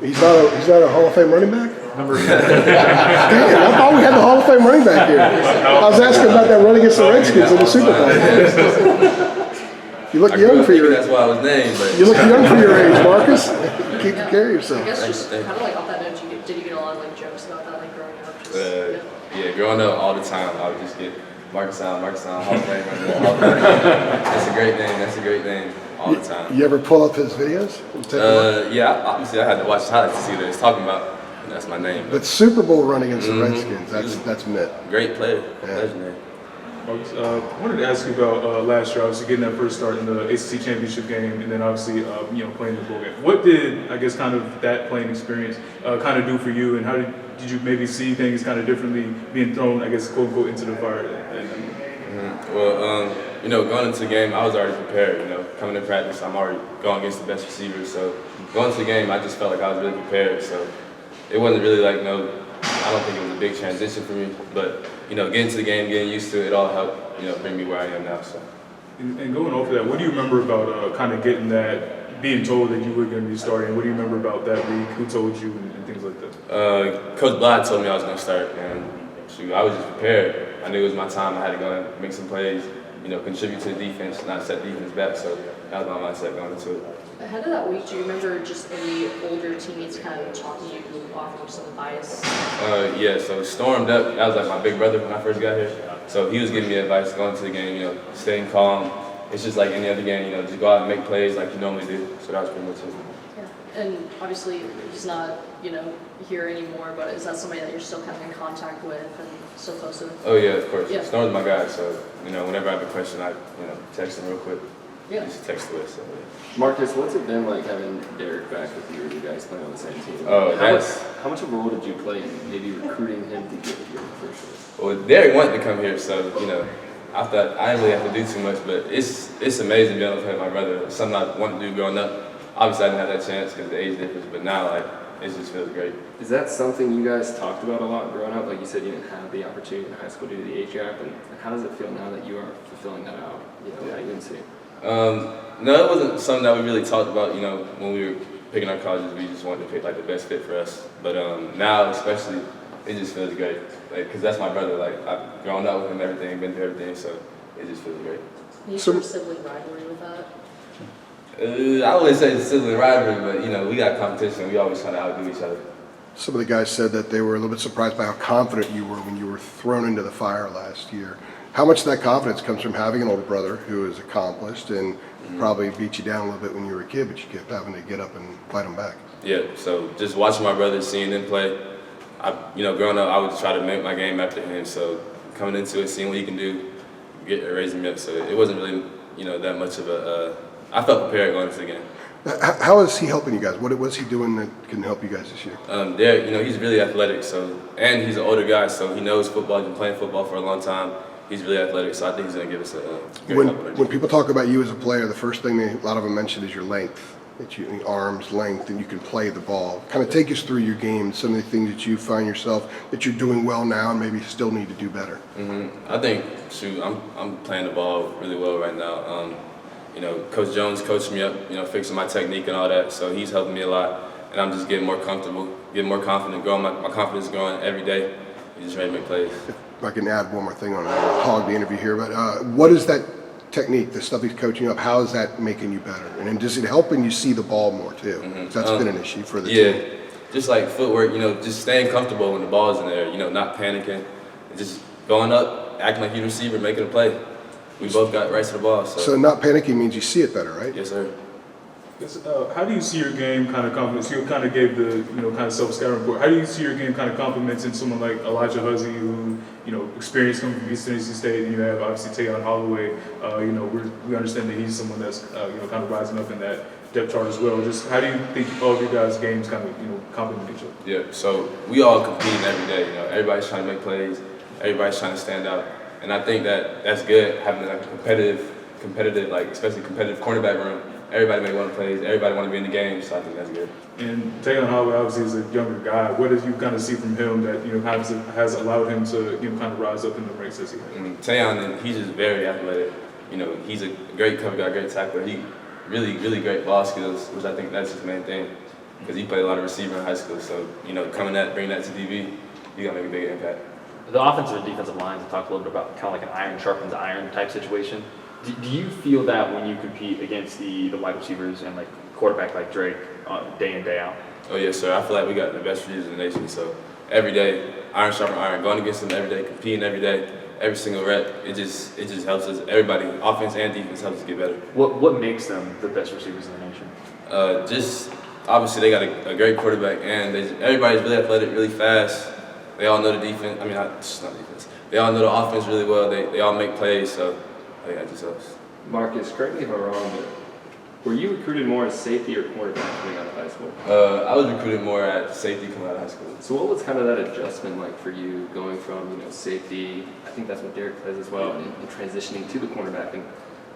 He's not a Hall of Fame running back? Number 10. Damn, I thought we had the Hall of Fame running back here. I was asking about that run against the Redskins in the Super Bowl. You look young for your age. That's why I was named. But You look young for your age, Marcus. Keep care of yourself. I guess just kind of like off that note, did you get a lot of like jokes about that like growing up? Just, yeah, growing up all the time, I would just get Marcus Allen, Hall of Fame. That's a great name. All the time. You ever pull up his videos? Yeah, obviously I had to watch the highlights to see what he's talking about. And that's my name. But Super Bowl run against the Redskins, that's mint. Great player, Yeah. legendary. I wanted to ask you about last year, obviously getting that first start in the ACC championship game, and then obviously playing the bowl game. What did I guess kind of that playing experience kind of do for you, and how did you maybe see things kind of differently being thrown, I guess, quote unquote, into the fire? Well, going into the game, I was already prepared. Coming to practice, I'm already going against the best receivers. So going to the game, I just felt like I was really prepared. So it wasn't really like I don't think it was a big transition for me. But getting to the game, getting used to it, it all helped bring me where I am now. So. And going off of that, what do you remember about kind of getting that, being told that you were going to be starting? What do you remember about that week? Who told you and things like that? Coach Blythe told me I was going to start, and I was just prepared. I knew it was my time. I had to go and make some plays, contribute to the defense, not set the defense back. So that was my mindset going into it. Ahead of that week, do you remember just any older teammates kind of talking to you, offering some advice? Yeah, so Storm Duck, that was like my big brother when I first got here. So he was giving me advice going to the game, staying calm. It's just like any other game, just go out and make plays like you normally do. So that was pretty much it. Yeah. And obviously he's not, here anymore, but is that somebody that you're still kind of in contact with and still close with? Oh yeah, of course. Yeah. Storm's my guy, so whenever I have a question, I text him real quick. Yeah. Just text away. So yeah. Marcus, what's it been like having Derek back with you guys playing on the same team? Oh, how much of a role did you play in maybe recruiting him to get here in the first place? Well, Derek wanted to come here, so I thought I didn't really have to do too much, but it's amazing being able to play with my brother. It's something I wanted to do growing up. Obviously, I didn't have that chance because of the age difference, but now it just feels great. Is that something you guys talked about a lot growing up? Like you said, you didn't have the opportunity in high school due to the age gap, and how does it feel now that you are fulfilling that out at UNC? No, it wasn't something that we really talked about. When we were picking our colleges, we just wanted to pick like the best fit for us. But now, especially, it just feels great. Because that's my brother. I've grown up with him, everything, been through everything, so it just feels great. Any sort of sibling rivalry with that? I wouldn't say it's sibling rivalry, but we got competition. We always try to outdo each other. Some of the guys said that they were a little bit surprised by how confident you were when you were thrown into the fire last year. How much of that confidence comes from having an older brother who is accomplished and probably beat you down a little bit when you were a kid, but you kept having to get up and fight them back? Yeah, so just watching my brother, seeing him play, growing up, I would try to make my game after him. So coming into it, seeing what he can do, raising me up. So it wasn't really, that much of a. I felt prepared going into the game. How is he helping you guys? What was he doing that can help you guys this year? Derek, he's really athletic. And he's an older guy, so he knows football. He's been playing football for a long time. He's really athletic, so I think he's going to give us a great opportunity. When people talk about you as a player, the first thing a lot of them mention is your length, arms length, and you can play the ball. Kind of take us through your game, some of the things that you find yourself that you're doing well now and maybe still need to do better. I think, I'm playing the ball really well right now. Coach Jones coached me up, fixing my technique and all that, so he's helping me a lot, and I'm just getting more comfortable, getting more confident, growing. My confidence is growing every day. I'm just ready to make plays. If I can add one more thing on it, I'll hog the interview here, but what is that technique, the stuff he's coaching up, how is that making you better? And does it help when you see the ball more too? That's been an issue for the team. Yeah, just like footwork, just staying comfortable when the ball's in there, not panicking, just going up, acting like you're the receiver, making a play. We both got right to the ball. So not panicking means you see it better, right? Yes, sir. How do you see your game kind of compliments? You kind of gave the kind of self-scouting report. How do you see your game kind of compliments in someone like Elijah Huzzy, who experienced coming from East Tennessee State, and you have obviously Tayon Holloway. We understand that he's someone that's kind of rising up in that depth chart as well. Just how do you think all of you guys' games kind of complement each other? Yeah, so we all competing every day. Everybody's trying to make plays. Everybody's trying to stand out, and I think that's good having like a competitive, like especially competitive cornerback room. Everybody may want to play. Everybody want to be in the game, so I think that's good. And Tayon Holloway obviously is a younger guy. What did you kind of see from him that has allowed him to kind of rise up in the ranks as he has? Tayon, he's just very athletic. He's a great cover guy, great tackler. He really great ball skills, which I think that's his main thing. because he played a lot of receiver in high school. So, you know, bringing that to DB, you got to make a big impact. The offensive and defensive lines, we talked a little bit about kind of like an iron sharpens iron type situation. Do you feel that when you compete against the wide receivers and like quarterback like Drake day in, day out? Oh, yes, sir. I feel like we got the best receivers in the nation. So every day, iron sharpen iron, going against them every day, competing every day, every single rep, it just helps us. Everybody, offense and defense, helps us get better. What makes them the best receivers in the nation? Just obviously they got a great quarterback, and everybody's really athletic, really fast. They all know the defense. I mean, not defense. They all know the offense really well. They all make plays, so I think that just helps. Marcus, correct me if I'm wrong, but were you recruited more as safety or cornerback coming out of high school? I was recruited more at safety coming out of high school. So what was kind of that adjustment like for you going from, safety, I think that's what Derek plays as well, and transitioning to the cornerback? And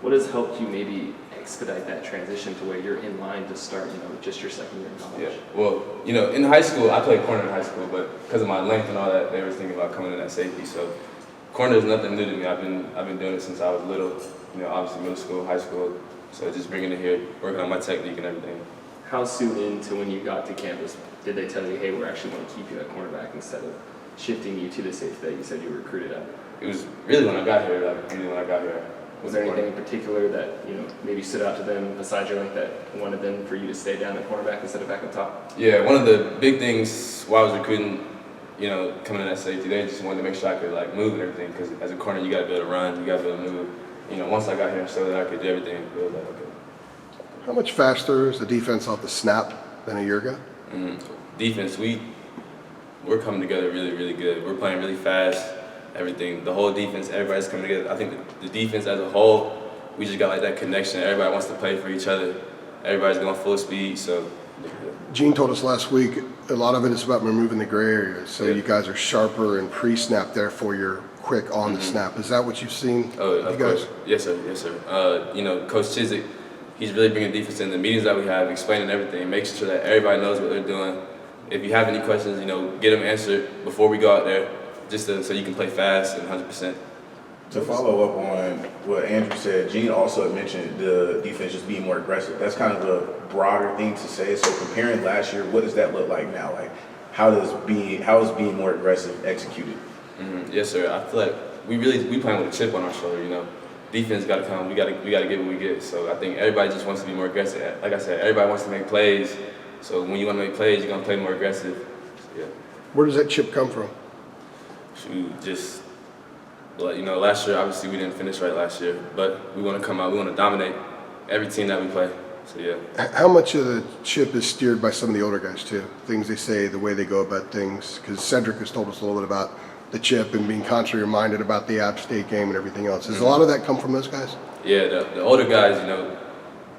what has helped you maybe expedite that transition to where you're in line to start, just your second year in college? Yeah, well, in high school, I played corner in high school, but because of my length and all that, they were thinking about coming in at safety. So corner is nothing new to me. I've been doing it since I was little, obviously middle school, high school. So just bringing it here, working on my technique and everything. How soon into when you got to campus did they tell you, hey, we're actually going to keep you at cornerback instead of shifting you to the safety that you said you were recruited at? It was really when I got here, Was there anything in particular that, maybe stood out to them besides your length that wanted them for you to stay down at cornerback instead of back up top? Yeah, one of the big things while I was recruiting, coming in at safety, they just wanted to make sure I could move and everything, because as a corner you got to be able to run, you got to be able to move. Once I got here and showed that I could do everything, it was like, okay. How much faster is the defense off the snap than a year ago? Defense, we're coming together really, really good. We're playing really fast. Everything, the whole defense, everybody's coming together. I think the defense as a whole, we just got that connection. Everybody wants to play for each other. Everybody's going full speed, so. Gene told us last week a lot of it is about removing the gray areas. So you guys are sharper and pre-snap, therefore you're quick on the snap. Is that what you've seen? Oh, of course. Yes, sir. Yes, sir. Coach Chiswick, he's really bringing defense in the meetings that we have, explaining everything, making sure that everybody knows what they're doing. If you have any questions, get them answered before we go out there, just so you can play fast and 100%. To follow up on what Andrew said, Gene also had mentioned the defense just being more aggressive. That's kind of a broader thing to say. So comparing last year, what does that look like now? How is being more aggressive executed? Yes, sir. I feel like we playing with a chip on our shoulder. Defense got to come. We got to get what we get. So I think everybody just wants to be more aggressive. Like I said, everybody wants to make plays. So when you want to make plays, you're gonna play more aggressive. So, yeah. Where does that chip come from? Just last year obviously we didn't finish right last year, but we want to come out. We want to dominate every team that we play. So yeah. How much of the chip is steered by some of the older guys too? Things they say, the way they go about things. Because Cedric has told us a little bit about the chip and being constantly reminded about the App State game and everything else. Does a lot of that come from those guys? Yeah, the older guys,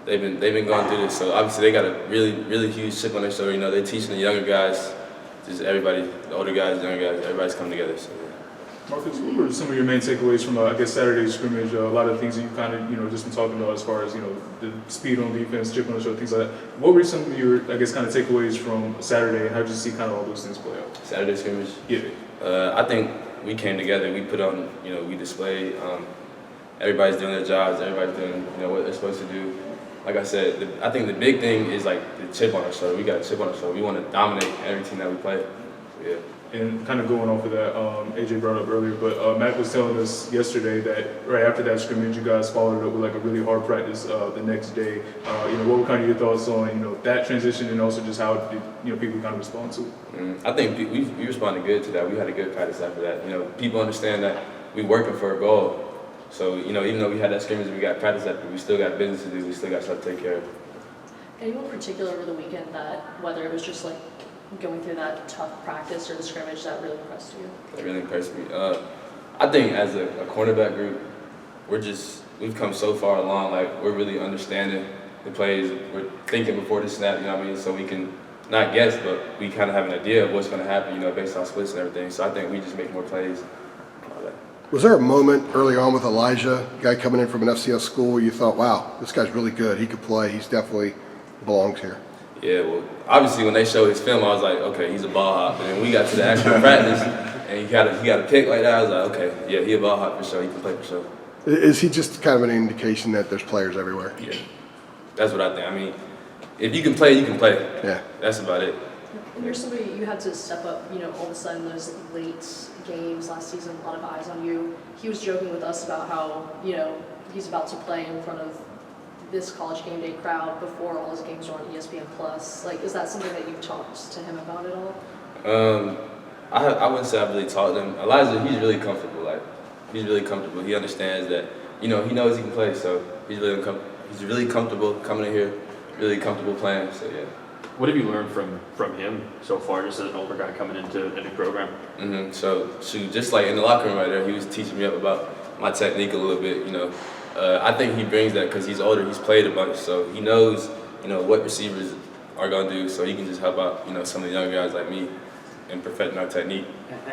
they've been going through this. So obviously they got a really, really huge chip on their shoulder. They're teaching the younger guys, just everybody, the older guys, the younger guys, everybody's coming together. So yeah. Marcus, what were some of your main takeaways from, Saturday's scrimmage? A lot of things that you kind of, just been talking about as far as, the speed on defense, chip on the shoulder, things like that. What were some of your, kind of takeaways from Saturday, and how did you see kind of all those things play out? Saturday scrimmage? Yeah. I think we came together. We put on, we displayed. Everybody's doing their jobs. Everybody's doing, what they're supposed to do. Like I said, I think the big thing is the chip on our shoulder. We got a chip on our shoulder. We want to dominate every team that we play. So, yeah. And kind of going off of that, AJ brought up earlier, but Matt was telling us yesterday that right after that scrimmage, you guys followed it up with a really hard practice the next day. What were kind of your thoughts on that transition, and also just how did people kind of respond to it? I think we responded good to that. We had a good practice after that. People understand that we're working for a goal. So even though we had that scrimmage and we got practice after, we still got business to do. We still got stuff to take care of. Anyone particular over the weekend that, whether it was just going through that tough practice or the scrimmage, that really impressed you? That really impressed me. I think as a cornerback group, we've come so far along. We're really understanding the plays. We're thinking before the snap, so we can not guess, but we kind of have an idea of what's going to happen, based on splits and everything. So I think we just make more plays. All that. Was there a moment early on with Elijah, guy coming in from an FCS school, where you thought, wow, this guy's really good. He could play. He's definitely belongs here? Yeah, well, obviously when they showed his film, I was like, okay, he's a ball hop. And then we got to the actual practice, and he got a pick like that. I was like, okay, yeah, he a ball hop for sure. He can play for sure. Is he just kind of an indication that there's players everywhere? Yeah, that's what I think. if you can play, you can play. Yeah. That's about it. And you're somebody, you had to step up, all of a sudden those late games last season, a lot of eyes on you. He was joking with us about how, he's about to play in front of this college game day crowd before all his games are on ESPN Plus. Like, is that something that you've talked to him about at all? I wouldn't say I've really talked to him. Elijah, he's really comfortable. Like, he's really comfortable. He understands that, he knows he can play, so he's really comfortable coming in here, really comfortable playing, so yeah. What have you learned from him so far, just as an older guy coming into a new program? So, just like in the locker room right there, he was teaching me up about my technique a little bit, I think he brings that because he's older, he's played a bunch, so he knows, what receivers are going to do, so he can just help out, some of the young guys like me in perfecting our technique.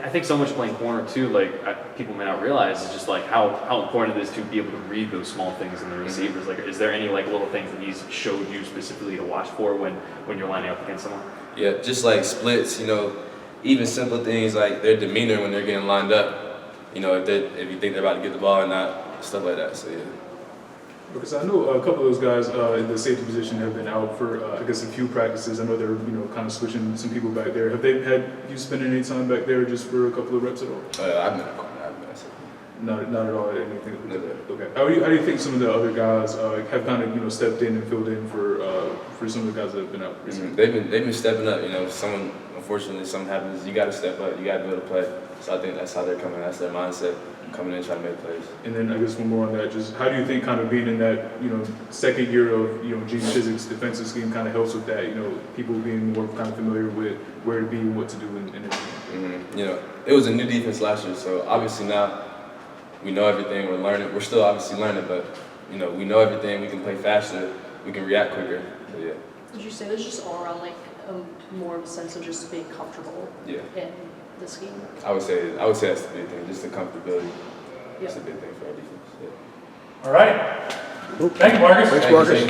I think so much playing corner too, people may not realize, is just like how important it is to be able to read those small things in the receivers. Like, is there any little things that he's showed you specifically to watch for when you're lining up against someone? Yeah, just like splits, even simple things like their demeanor when they're getting lined up, if you think they're about to get the ball or not, stuff like that, so yeah. Because I know a couple of those guys in the safety position have been out for, a few practices. I know they're, kind of switching some people back there. Have they had you spending any time back there just for a couple of reps at all? I've been a corner, I've been a safety. Not at all. Anything. No. Okay. How do you think some of the other guys have kind of stepped in and filled in for some of the guys that have been out recently? They've been stepping up. Unfortunately, something happens. You got to step up. You got to be able to play. So I think that's how they're coming. That's their mindset, coming in trying to make plays. And then I guess one more on that. Just how do you think kind of being in that second year of Gene Chizik's defensive scheme kind of helps with that? People being more kind of familiar with where to be, what to do, and everything. It was a new defense last year, so obviously now we know everything. We're learning. We're still obviously learning, but we know everything. We can play faster. We can react quicker. So yeah. Would you say there's just all around more of a sense of just being comfortable in the scheme? I would say that's the big thing. Just the comfortability. Yeah. That's the big thing for our defense. Yeah. All right. Thank you, Marcus. Thanks, Thank you, Marcus. Shane.